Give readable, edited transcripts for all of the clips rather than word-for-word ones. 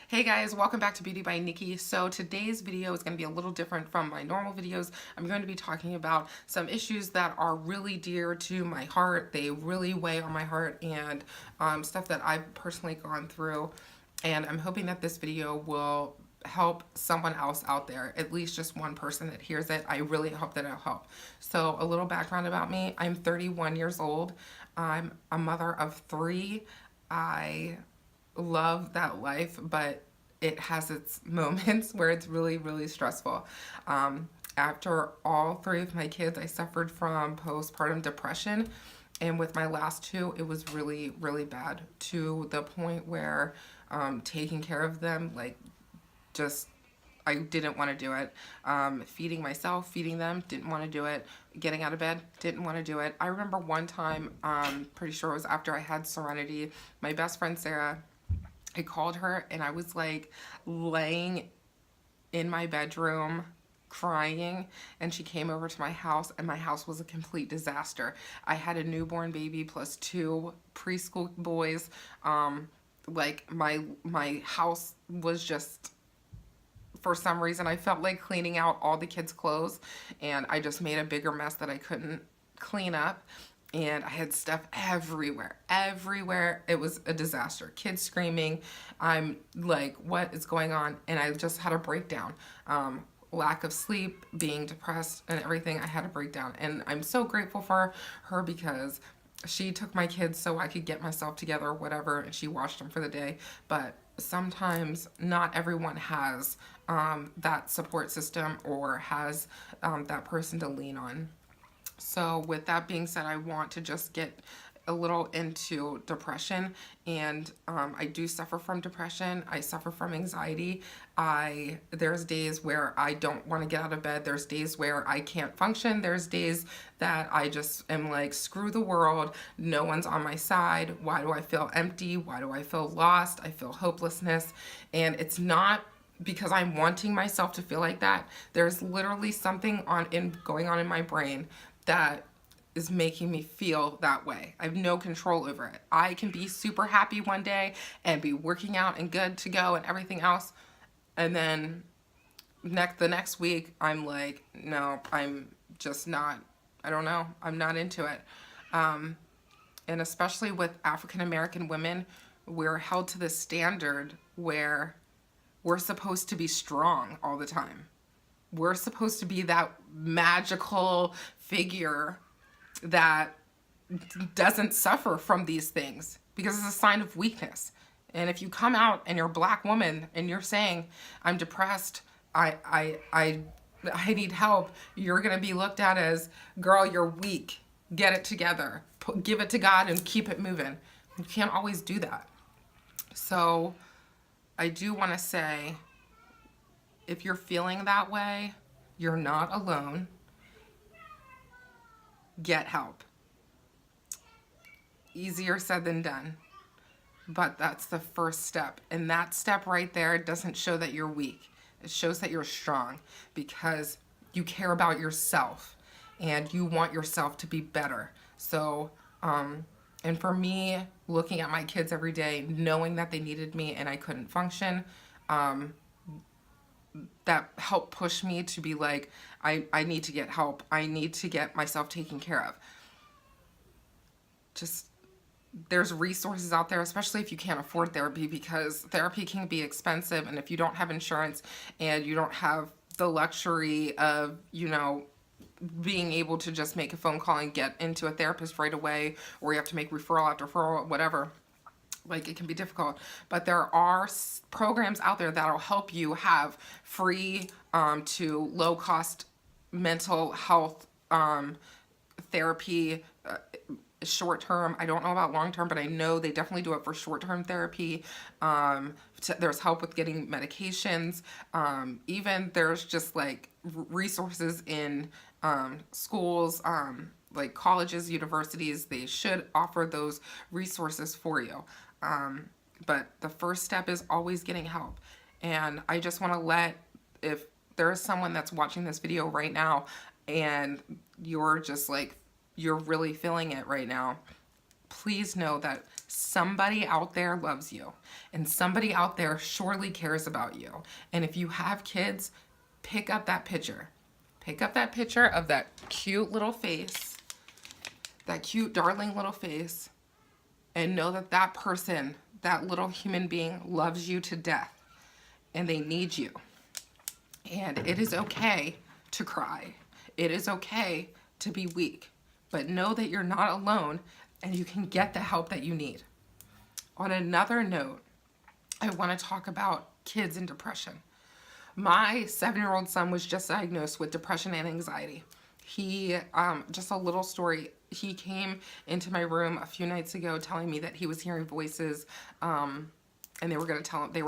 Hey guys, welcome back to Beauty by Nikki. So today's video is going to be a little different from my normal videos. I'm going to be talking about some issues that are really dear to my heart. They really weigh on my heart, and stuff that I've personally gone through. And I'm hoping that this video will help someone else out there, at least just one person that hears it. I really hope that it'll help. So a little background about me. I'm 31 years old. I'm a mother of 3. I love that life, but it has its moments where it's really, really stressful. After all 3 of my kids, I suffered from postpartum depression. And with my last 2, it was really, really bad, to the point where taking care of them, like, just, I didn't want to do it. Feeding myself, feeding them, didn't want to do it. Getting out of bed, didn't want to do it. I remember one time, pretty sure it was after I had Serenity, my best friend Sarah, I called her and I was like laying in my bedroom crying, and she came over to my house, and my house was a complete disaster. I had a newborn baby plus 2 preschool boys. Like my house was just, for some reason, I felt like cleaning out all the kids' clothes, and I just made a bigger mess that I couldn't clean up. And I had stuff everywhere, everywhere. It was a disaster. Kids screaming. I'm like, what is going on? And I just had a breakdown. Lack of sleep, being depressed, and everything. I had a breakdown. And I'm so grateful for her, because she took my kids so I could get myself together or whatever, and she watched them for the day. But sometimes not everyone has that support system, or has that person to lean on. So with that being said, I want to just get a little into depression. And I do suffer from depression. I suffer from anxiety. There's days where I don't want to get out of bed. There's days where I can't function. There's days that I just am like, screw the world. No one's on my side. Why do I feel empty? Why do I feel lost? I feel hopelessness. And it's not because I'm wanting myself to feel like that. There's literally something going on in my brain that is making me feel that way. I have no control over it. I can be super happy one day and be working out and good to go and everything else, and then the next week I'm like, no, I'm just not, I don't know, I'm not into it. And especially with African American women, we're held to this standard where we're supposed to be strong all the time. We're supposed to be that magical figure that doesn't suffer from these things, because it's a sign of weakness. And if you come out and you're a black woman and you're saying, I'm depressed, I need help, you're going to be looked at as, girl, you're weak. Get it together. Give it to God and keep it moving. You can't always do that. So I do want to say, if you're feeling that way, you're not alone. Get help. Easier said than done, but that's the first step. And that step right there doesn't show that you're weak. It shows that you're strong, because you care about yourself and you want yourself to be better. So, and for me, looking at my kids every day, knowing that they needed me and I couldn't function, that helped push me to be like, I need to get help. I need to get myself taken care of. Just, there's resources out there, especially if you can't afford therapy, because therapy can be expensive. And if you don't have insurance and you don't have the luxury of, being able to just make a phone call and get into a therapist right away, or you have to make referral after referral, whatever, like, it can be difficult. But there are programs out there that'll help you have free to low cost mental health therapy, short term. I don't know about long term, but I know they definitely do it for short term therapy. There's help with getting medications. Even there's just like resources in schools, like colleges, universities. They should offer those resources for you. But the first step is always getting help. And I just want to if there is someone that's watching this video right now and you're just like, you're really feeling it right now, please know that somebody out there loves you, and somebody out there surely cares about you. And if you have kids, pick up that picture. Pick up that picture of that cute little face, that cute, darling little face, and know that that person, that little human being, loves you to death, and they need you. And it is okay to cry. It is okay to be weak, but know that you're not alone and you can get the help that you need. On another note, I want to talk about kids and depression. My 7-year-old son was just diagnosed with depression and anxiety. He, just a little story, he came into my room a few nights ago telling me that he was hearing voices, and they were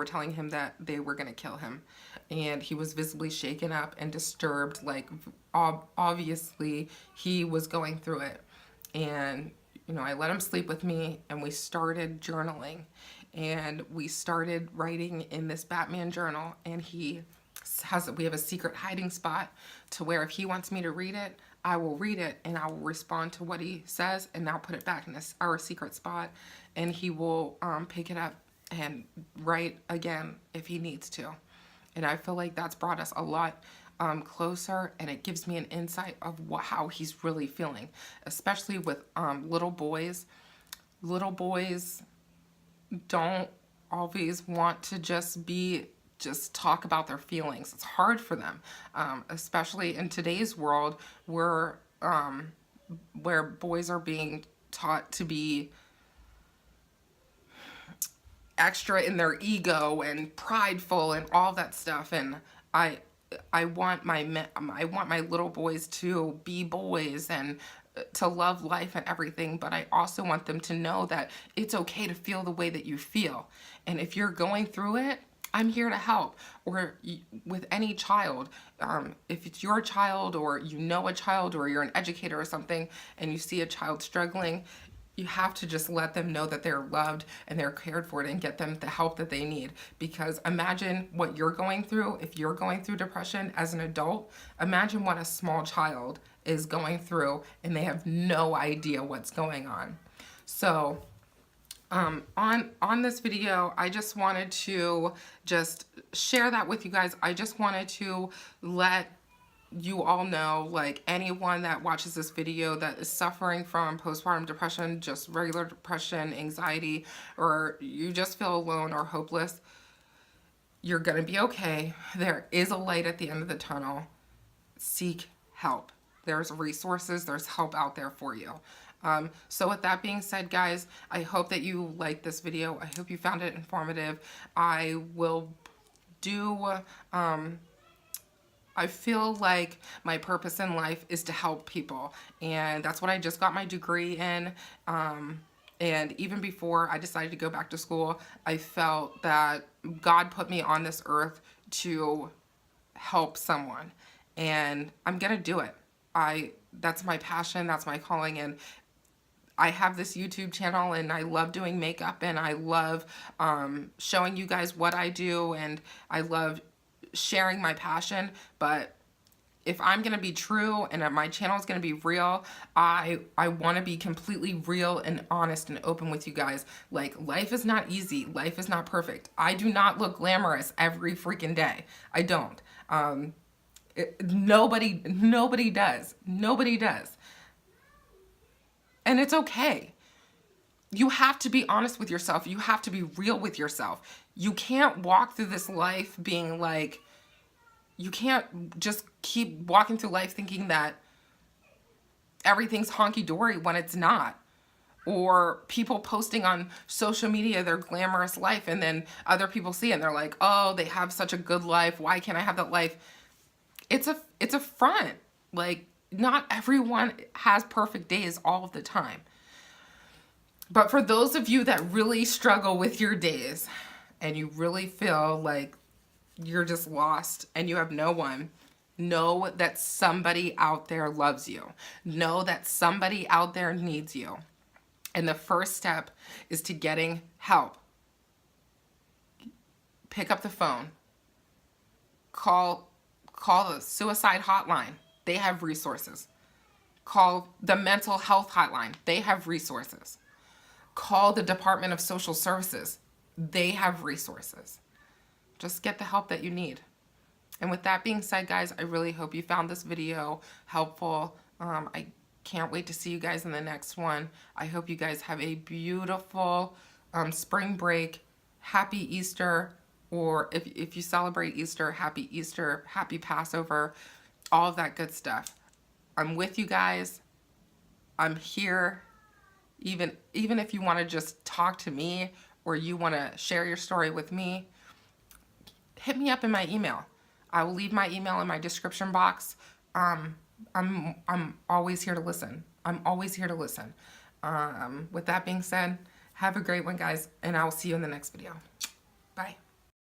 telling him that they were going to kill him. And he was visibly shaken up and disturbed, like obviously he was going through it. And, you know, I let him sleep with me and we started journaling. And we started writing in this Batman journal, and we have a secret hiding spot to where if he wants me to read it, I will read it and I will respond to what he says, and I'll put it back in our secret spot, and he will pick it up and write again if he needs to. And I feel like that's brought us a lot closer, and it gives me an insight of how he's really feeling, especially with little boys. Little boys don't always want to just talk about their feelings. It's hard for them, especially in today's world where boys are being taught to be extra in their ego and prideful and all that stuff. And I want my little boys to be boys and to love life and everything, but I also want them to know that it's okay to feel the way that you feel. And if you're going through it, I'm here to help. Or with any child, if it's your child, or you know a child, or you're an educator or something, and you see a child struggling, you have to just let them know that they're loved and they're cared for, and get them the help that they need. Because imagine what you're going through. If you're going through depression as an adult, imagine what a small child is going through, and they have no idea what's going on. So on this video, I just wanted to just share that with you guys. I just wanted to let you all know, like, anyone that watches this video that is suffering from postpartum depression, just regular depression, anxiety, or you just feel alone or hopeless, you're gonna be okay. There is a light at the end of the tunnel. Seek help. There's resources, there's help out there for you. So with that being said, guys, I hope that you liked this video. I hope you found it informative. I will do, I feel like my purpose in life is to help people, and that's what I just got my degree in. And even before I decided to go back to school, I felt that God put me on this earth to help someone, and I'm gonna do it. That's my passion, that's my calling, and I have this YouTube channel, and I love doing makeup, and I love showing you guys what I do, and I love sharing my passion. But if I'm gonna be true and my channel is gonna be real, I want to be completely real and honest and open with you guys. Like, life is not easy, life is not perfect. I do not look glamorous every freaking day. I don't. Nobody does. Nobody does. And it's okay. You have to be honest with yourself. You have to be real with yourself. You can't walk through this life being like, you can't just keep walking through life thinking that everything's honky-dory when it's not. Or people posting on social media their glamorous life, and then other people see it and they're like, oh, they have such a good life. Why can't I have that life? It's a front. Like, not everyone has perfect days all of the time. But for those of you that really struggle with your days, and you really feel like you're just lost and you have no one, know that somebody out there loves you. Know that somebody out there needs you. And the first step is to getting help. Pick up the phone. Call the suicide hotline. They have resources. Call the mental health hotline. They have resources. call the Department of Social Services. They have resources. Just get the help that you need. And with that being said, guys, I really hope you found this video helpful. I can't wait to see you guys in the next one. I hope you guys have a beautiful spring break. Happy Easter, or if you celebrate Easter, happy Passover, all of that good stuff. I'm with you guys. I'm here. Even if you want to just talk to me or you want to share your story with me, hit me up in my email. I will leave my email in my description box. I'm always here to listen. I'm always here to listen. With that being said, have a great one, guys, and I will see you in the next video. Bye.